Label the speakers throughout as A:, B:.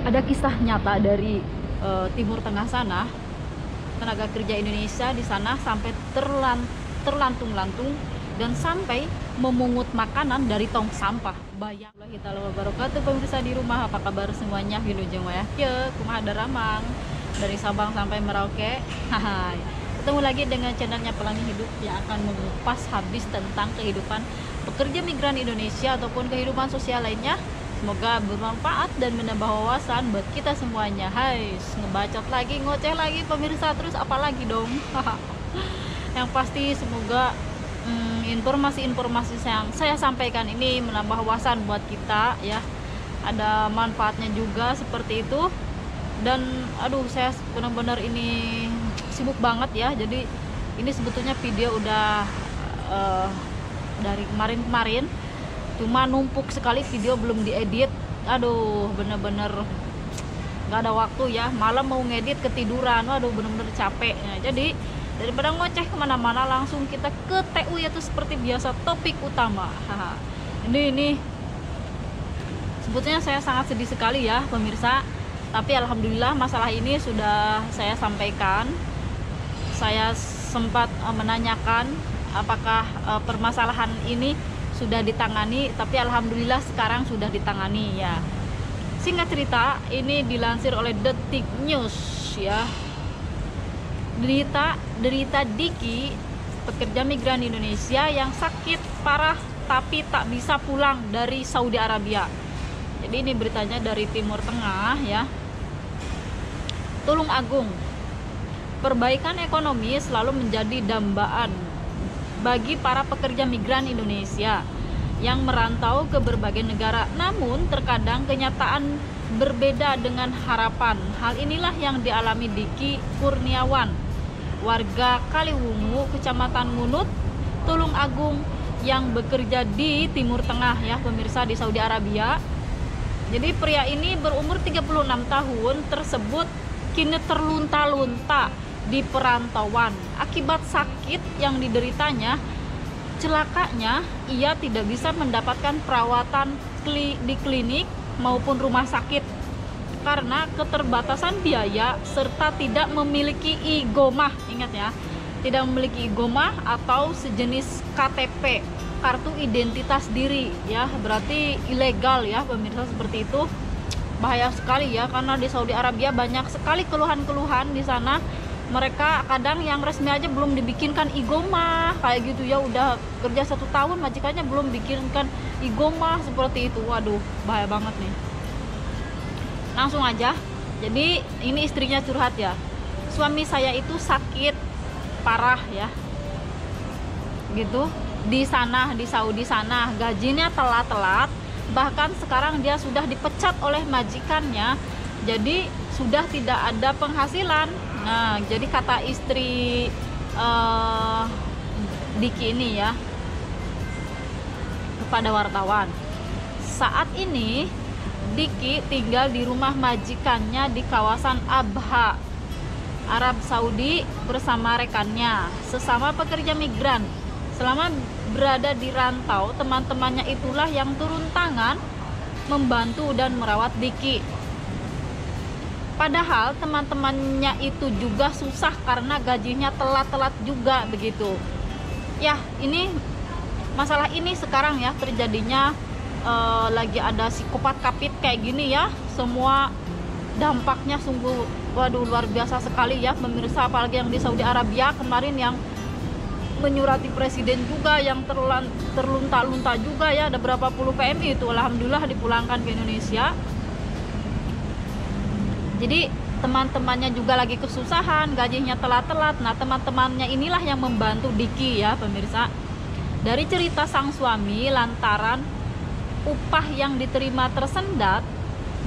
A: Ada kisah nyata dari Timur Tengah sana. Tenaga kerja Indonesia di sana sampai terlantung-lantung dan sampai memungut makanan dari tong sampah. Bayang kita wabarakatuh pemirsa di rumah, apa kabar semuanya? Wilujeng ya, kumaha daramang dari Sabang sampai Merauke. Hai. Ketemu lagi dengan channelnya Pelangi Hidup yang akan mengupas habis tentang kehidupan pekerja migran Indonesia ataupun kehidupan sosial lainnya. Semoga bermanfaat dan menambah wawasan buat kita semuanya. Hai, ngebacot lagi, ngoceh lagi pemirsa, terus apalagi dong. Yang pasti semoga informasi-informasi yang saya sampaikan ini menambah wawasan buat kita ya. Ada manfaatnya juga seperti itu. Dan aduh, saya benar-benar ini sibuk banget ya. Jadi ini sebetulnya video udah dari kemarin-kemarin, cuma numpuk sekali, video belum diedit. Aduh, bener-bener nggak ada waktu ya, malam mau ngedit ketiduran. Waduh, bener-bener capek. Nah, jadi daripada ngoceh kemana-mana, langsung kita ke TU, yaitu seperti biasa topik utama. Ini sebetulnya saya sangat sedih sekali ya pemirsa, tapi alhamdulillah masalah ini sudah saya sampaikan. Saya sempat menanyakan apakah permasalahan ini sudah ditangani, tapi alhamdulillah sekarang sudah ditangani ya. Singkat cerita, ini dilansir oleh Detik News ya. Derita Diki, pekerja migran Indonesia yang sakit parah tapi tak bisa pulang dari Saudi Arabia. Jadi ini beritanya dari Timur Tengah ya. Tulung Agung, perbaikan ekonomi selalu menjadi dambaan bagi para pekerja migran Indonesia yang merantau ke berbagai negara. Namun terkadang kenyataan berbeda dengan harapan. Hal inilah yang dialami Diki Kurniawan, warga Kaliwungu, Kecamatan Ngunut, Tulung Agung, yang bekerja di Timur Tengah ya pemirsa, di Saudi Arabia. Jadi pria ini berumur 36 tahun tersebut kini terlunta-lunta di perantauan akibat sakit yang dideritanya. Celakanya, ia tidak bisa mendapatkan perawatan di klinik maupun rumah sakit karena keterbatasan biaya serta tidak memiliki igomah. Ingat ya, tidak memiliki igomah atau sejenis KTP, kartu identitas diri ya, berarti ilegal ya pemirsa. Seperti itu bahaya sekali ya, karena di Saudi Arabia banyak sekali keluhan-keluhan di sana. Mereka kadang yang resmi aja belum dibikinkan igomah kayak gitu ya, udah kerja 1 tahun majikannya belum bikinkan igomah seperti itu. Waduh, bahaya banget nih. Langsung aja, jadi ini istrinya curhat ya, suami saya itu sakit parah ya gitu di sana, di Saudi sana, gajinya telat-telat, bahkan sekarang dia sudah dipecat oleh majikannya, jadi sudah tidak ada penghasilan. Nah, jadi kata istri Diki ini ya kepada wartawan, saat ini Diki tinggal di rumah majikannya di kawasan Abha, Arab Saudi bersama rekannya, sesama pekerja migran. Selama berada di rantau, teman-temannya itulah yang turun tangan membantu dan merawat Diki. Padahal teman-temannya itu juga susah karena gajinya telat-telat juga begitu. Ya, ini masalah ini sekarang ya terjadinya lagi ada psikopat kapit kayak gini ya. Semua dampaknya sungguh waduh luar biasa sekali ya pemirsa, apalagi yang di Saudi Arabia kemarin yang menyurati presiden juga, yang terlunta-lunta juga ya, ada berapa puluh PMI itu alhamdulillah dipulangkan ke Indonesia. Jadi teman-temannya juga lagi kesusahan, gajinya telat-telat. Nah, teman-temannya inilah yang membantu Diki ya pemirsa. Dari cerita sang suami, lantaran upah yang diterima tersendat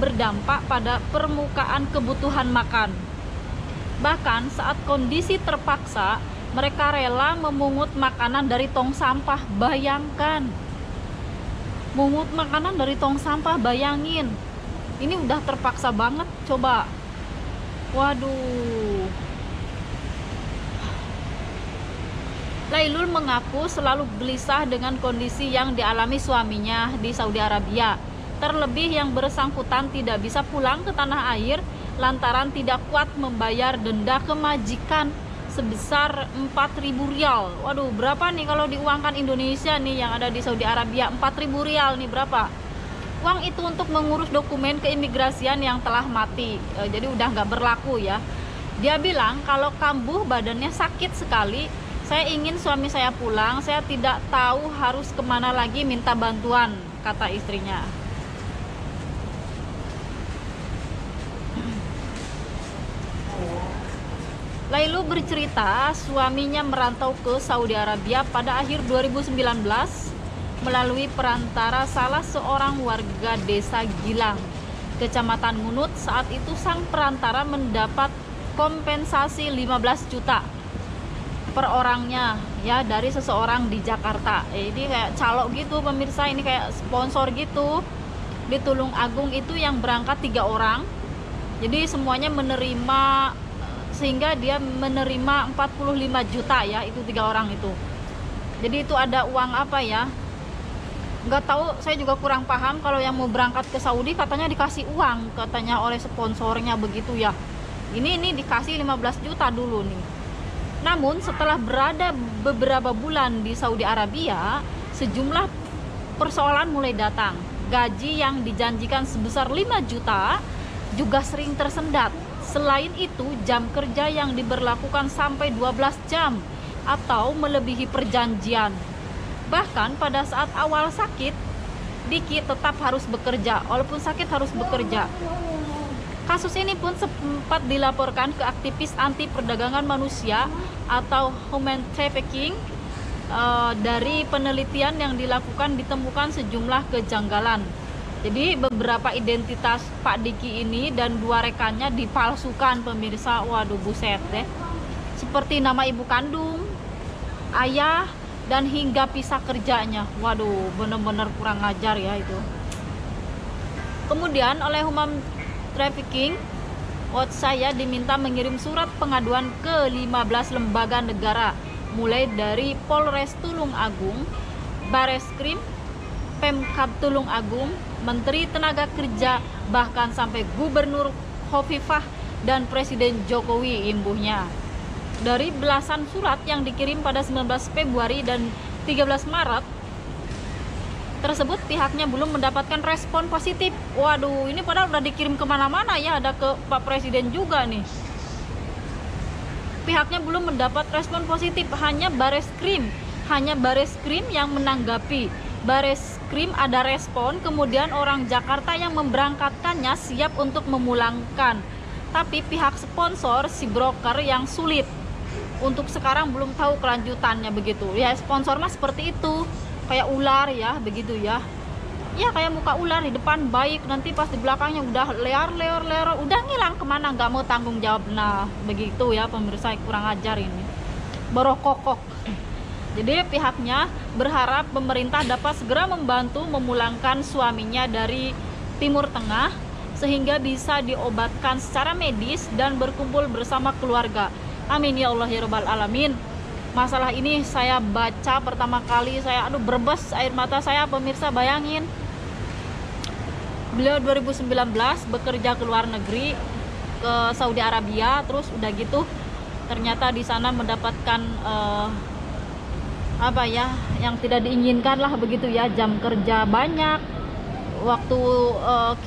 A: berdampak pada permukaan kebutuhan makan. Bahkan saat kondisi terpaksa, mereka rela memungut makanan dari tong sampah. Bayangkan, mungut makanan dari tong sampah, bayangin. Ini udah terpaksa banget, coba. Waduh. Lailul mengaku selalu gelisah dengan kondisi yang dialami suaminya di Saudi Arabia. Terlebih yang bersangkutan tidak bisa pulang ke tanah air lantaran tidak kuat membayar denda ke majikan sebesar 4.000 rial. Waduh, berapa nih kalau diuangkan Indonesia nih yang ada di Saudi Arabia? 4.000 rial nih berapa? Uang itu untuk mengurus dokumen keimigrasian yang telah mati, jadi udah nggak berlaku ya. Dia bilang kalau kambuh badannya sakit sekali, saya ingin suami saya pulang, saya tidak tahu harus kemana lagi minta bantuan, kata istrinya. Lailu bercerita suaminya merantau ke Saudi Arabia pada akhir 2019 melalui perantara salah seorang warga desa Gilang, Kecamatan Ngunut. Saat itu sang perantara mendapat kompensasi 15 juta per orangnya ya dari seseorang di Jakarta. Ini kayak calok gitu pemirsa, ini kayak sponsor gitu. Di Tulung Agung itu yang berangkat 3 orang. Jadi semuanya menerima, sehingga dia menerima 45 juta ya, itu 3 orang itu. Jadi itu ada uang apa ya, nggak tahu, saya juga kurang paham. Kalau yang mau berangkat ke Saudi katanya dikasih uang katanya oleh sponsornya begitu ya. Ini dikasih 15 juta dulu nih. Namun setelah berada beberapa bulan di Saudi Arabia, sejumlah persoalan mulai datang. Gaji yang dijanjikan sebesar 5 juta juga sering tersendat. Selain itu, jam kerja yang diberlakukan sampai 12 jam atau melebihi perjanjian. Bahkan pada saat awal sakit, Diki tetap harus bekerja, walaupun sakit harus bekerja. Kasus ini pun sempat dilaporkan ke aktivis anti perdagangan manusia atau human trafficking. Dari penelitian yang dilakukan ditemukan sejumlah kejanggalan. Jadi beberapa identitas Pak Diki ini dan 2 rekannya dipalsukan pemirsa. Waduh, buset deh. Seperti nama ibu kandung, ayah, dan hingga pisah kerjanya. Waduh, bener-bener kurang ajar ya itu. Kemudian oleh human trafficking, Watch saya diminta mengirim surat pengaduan ke 15 lembaga negara, mulai dari Polres Tulung Agung, Bareskrim, Pemkab Tulung Agung, Menteri Tenaga Kerja, bahkan sampai Gubernur Khofifah dan Presiden Jokowi imbuhnya. Dari belasan surat yang dikirim pada 19 Februari dan 13 Maret tersebut, pihaknya belum mendapatkan respon positif. Waduh, ini padahal udah dikirim kemana-mana ya, ada ke Pak Presiden juga nih. Pihaknya belum mendapat respon positif, hanya Bareskrim yang menanggapi. Bareskrim ada respon, kemudian orang Jakarta yang memberangkatkannya siap untuk memulangkan. Tapi pihak sponsor, si broker yang sulit. Untuk sekarang belum tahu kelanjutannya begitu. Ya, sponsor mah seperti itu. Kayak ular ya, begitu ya. Ya kayak muka ular, di depan baik, nanti pas di belakangnya udah leor, udah ngilang kemana, nggak mau tanggung jawab. Nah, begitu ya pemirsa, kurang ajar ini. Borokokok. Jadi pihaknya berharap pemerintah dapat segera membantu memulangkan suaminya dari Timur Tengah sehingga bisa diobatkan secara medis dan berkumpul bersama keluarga. Amin ya Allah ya Rabbal Alamin. Masalah ini saya baca pertama kali, saya berbes air mata saya pemirsa. Bayangin, beliau 2019 bekerja ke luar negeri, ke Saudi Arabia, terus udah gitu ternyata di sana mendapatkan apa ya, yang tidak diinginkan lah begitu ya. Jam kerja banyak, waktu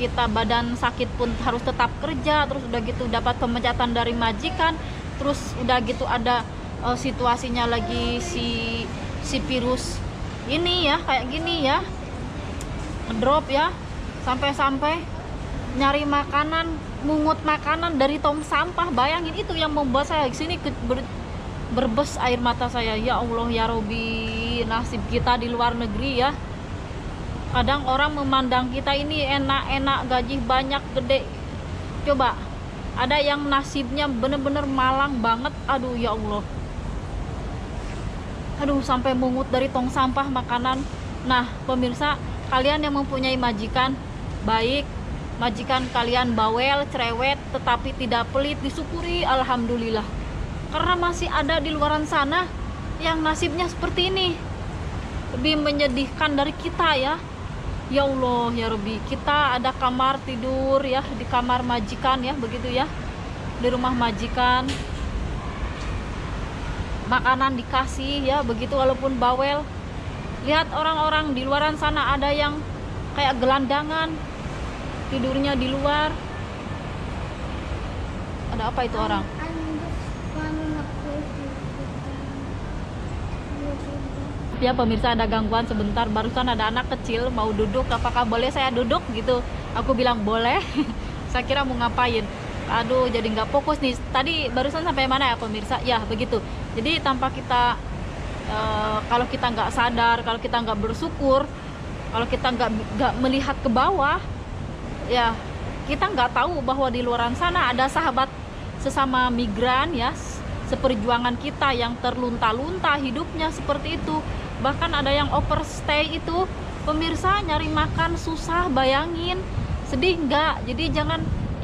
A: kita badan sakit pun harus tetap kerja, terus udah gitu dapat pemecatan dari majikan, terus udah gitu ada situasinya lagi si virus ini ya, kayak gini ya, ngedrop ya, sampai nyari makanan, mungut makanan dari tong sampah. Bayangin, itu yang membuat saya di sini berbes air mata saya. Ya Allah ya Robi, nasib kita di luar negeri ya. Kadang orang memandang kita ini enak-enak, gaji banyak, gede. Coba ada yang nasibnya bener-bener malang banget. Aduh ya Allah, aduh, sampai mungut dari tong sampah makanan. Nah pemirsa, kalian yang mempunyai majikan baik, majikan kalian bawel, cerewet, tetapi tidak pelit, disyukuri, alhamdulillah. Karena masih ada di luaran sana yang nasibnya seperti ini. Lebih menyedihkan dari kita ya. Ya Allah ya Rabbi, kita ada kamar tidur ya di kamar majikan ya, begitu ya, di rumah majikan, makanan dikasih ya begitu walaupun bawel. Lihat orang-orang di luaran sana, ada yang kayak gelandangan tidurnya di luar. Ada apa itu orang? Ya pemirsa, ada gangguan sebentar, barusan ada anak kecil mau duduk, apakah boleh saya duduk gitu, aku bilang boleh. Saya kira mau ngapain, aduh jadi nggak fokus nih. Tadi barusan sampai mana ya pemirsa? Ya begitu, jadi tanpa kita kalau kita nggak sadar, kalau kita nggak bersyukur, kalau kita nggak melihat ke bawah ya, kita nggak tahu bahwa di luaran sana ada sahabat sesama migran ya, seperjuangan kita yang terlunta-lunta hidupnya seperti itu. Bahkan ada yang overstay itu pemirsa, nyari makan susah, bayangin, sedih nggak? Jadi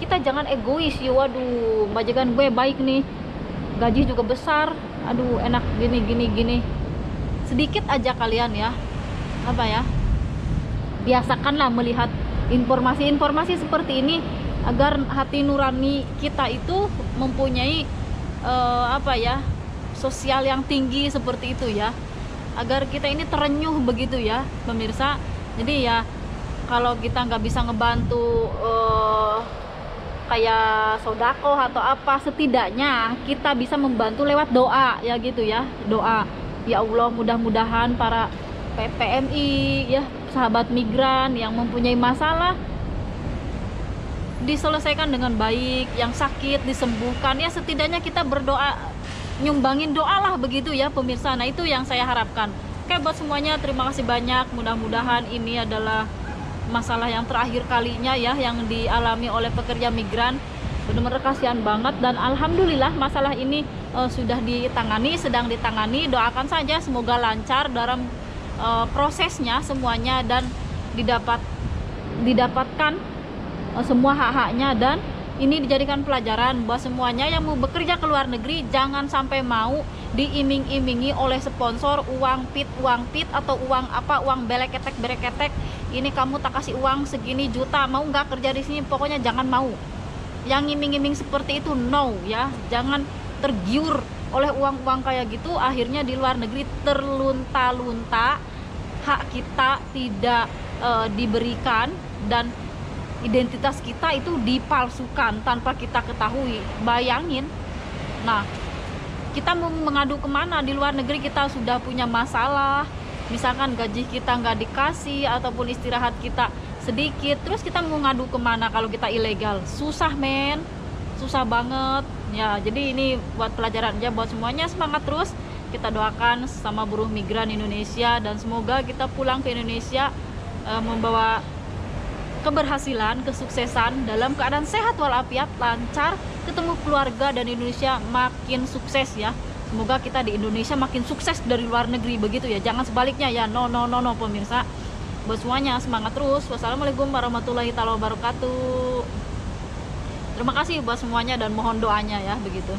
A: kita jangan egois ya. Waduh, majikan gue baik nih, gaji juga besar, aduh enak gini. Sedikit aja kalian ya, apa ya, biasakanlah melihat informasi-informasi seperti ini agar hati nurani kita itu mempunyai apa ya, sosial yang tinggi seperti itu ya, agar kita ini terenyuh begitu ya pemirsa. Jadi ya kalau kita nggak bisa ngebantu kayak sodako atau apa, setidaknya kita bisa membantu lewat doa ya gitu ya. Doa, ya Allah, mudah-mudahan para PMI ya, sahabat migran yang mempunyai masalah diselesaikan dengan baik, yang sakit disembuhkan ya, setidaknya kita berdoa, nyumbangin doa lah begitu ya pemirsa. Nah itu yang saya harapkan. Oke, buat semuanya terima kasih banyak, mudah-mudahan ini adalah masalah yang terakhir kalinya ya yang dialami oleh pekerja migran. Benar-benar kasihan banget, dan alhamdulillah masalah ini sudah ditangani, sedang ditangani. Doakan saja semoga lancar dalam prosesnya semuanya, dan didapatkan semua hak-haknya, dan ini dijadikan pelajaran buat semuanya yang mau bekerja ke luar negeri. Jangan sampai mau diiming-imingi oleh sponsor uang pit atau uang apa, uang bereketek. Ini kamu tak kasih uang segini juta, mau nggak kerja di sini? Pokoknya jangan mau. Yang iming-iming seperti itu no ya. Jangan tergiur oleh uang-uang kayak gitu, akhirnya di luar negeri terlunta-lunta, hak kita tidak diberikan, dan identitas kita itu dipalsukan tanpa kita ketahui. Bayangin. Nah, kita mau mengadu kemana? Di luar negeri kita sudah punya masalah, misalkan gaji kita nggak dikasih ataupun istirahat kita sedikit, terus kita mau ngadu kemana kalau kita ilegal? Susah men, susah banget ya. Jadi ini buat pelajaran aja buat semuanya. Semangat terus, kita doakan sama buruh migran Indonesia, dan semoga kita pulang ke Indonesia membawa keberhasilan, kesuksesan dalam keadaan sehat walafiat, lancar, ketemu keluarga, dan Indonesia makin sukses ya. Semoga kita di Indonesia makin sukses dari luar negeri begitu ya. Jangan sebaliknya ya. No pemirsa. Buat semuanya semangat terus. Wassalamualaikum warahmatullahi wabarakatuh. Terima kasih buat semuanya dan mohon doanya ya begitu.